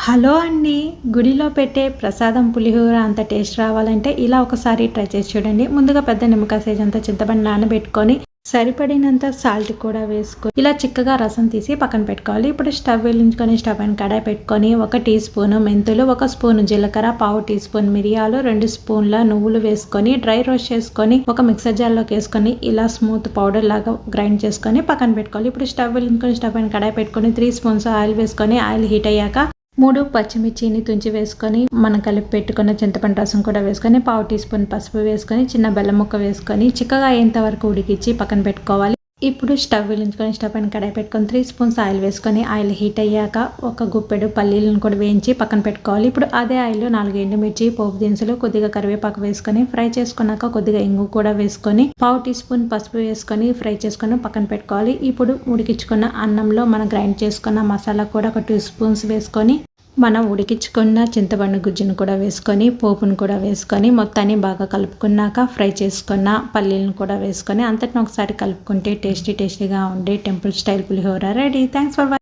Hello అండి. గుడిలో పెట్టే ప్రసాదం పులిహోర అంత టేస్ట్ రావాలంటే ఇలా ఒకసారి ట్రై చేసి చూడండి. ముందుగా పెద్ద నిమ్మకాయ సైజ్ అంతా చింతపండు నానబెట్టుకొని సరిపడినంత సాల్ట్ కూడా వేసుకొని ఇలా చిక్కగా రసం తీసి పక్కన పెట్టుకోవాలి. ఇప్పుడు స్టవ్ వెలిగించుకొని స్టవ్ పైన కడాయి పెట్టుకొని 1 టీ స్పూను మెంతులు, 1 స్పూను జీలకర్ర, పావు టీ స్పూన్ మిరియాలు, 2 స్పూన్ల నువ్వులు వేసుకొని డ్రై రోస్ట్ చేసుకొని ఒక మిక్సర్ జార్లోకి వేసుకొని ఇలా స్మూత్ పౌడర్ లాగా గ్రైండ్ చేసుకొని పక్కన పెట్టుకోవాలి. ఇప్పుడు స్టవ్ వెలిగించుకొని స్టవ్ పైన కడాయి పెట్టుకొని 3 స్పూన్స్ ఆయిల్ వేసుకొని ఆయిల్ హీట్ అయ్యాక 3 పచ్చిమిర్చిని తుంచి వేసుకొని మనం కలిపి పెట్టుకున్న చింతపండు రసం కూడా వేసుకొని పావు టీ స్పూన్ పసుపు వేసుకొని చిన్న బెల్లం ముక్క వేసుకొని చిక్కగా అయ్యేంత వరకు ఉడికించి పక్కన పెట్టుకోవాలి. ఇప్పుడు స్టవ్ వెలిగించుకొని స్టవ్ పైన కడాయి పెట్టుకొని 3 స్పూన్స్ ఆయిల్ వేసుకొని ఆయిల్ హీట్ అయ్యాక ఒక గుప్పెడు పల్లీలను కూడా వేయించి పక్కన పెట్టుకోవాలి. ఇప్పుడు అదే ఆయిల్లో 4 ఎండుమిర్చి, పోపు దినుసులు, కొద్దిగా కరివేపాకు వేసుకొని ఫ్రై చేసుకున్నాక కొద్దిగా ఇంగు కూడా వేసుకొని పావు టీ స్పూన్ పసుపు వేసుకొని ఫ్రై చేసుకొని పక్కన పెట్టుకోవాలి. ఇప్పుడు ఉడికించుకున్న అన్నంలో మనం గ్రైండ్ చేసుకున్న మసాలా కూడా ఒక 2 స్పూన్స్ వేసుకొని మనం ఉడికించుకున్న చింతపండు గుజ్జును కూడా వేసుకొని పోపును కూడా వేసుకొని మొత్తాన్ని బాగా కలుపుకున్నాక ఫ్రై చేసుకున్న పల్లీలను కూడా వేసుకొని అంతటిని ఒకసారి కలుపుకుంటే టేస్టీగా ఉండే temple style pulihora ready. Thanks for watching.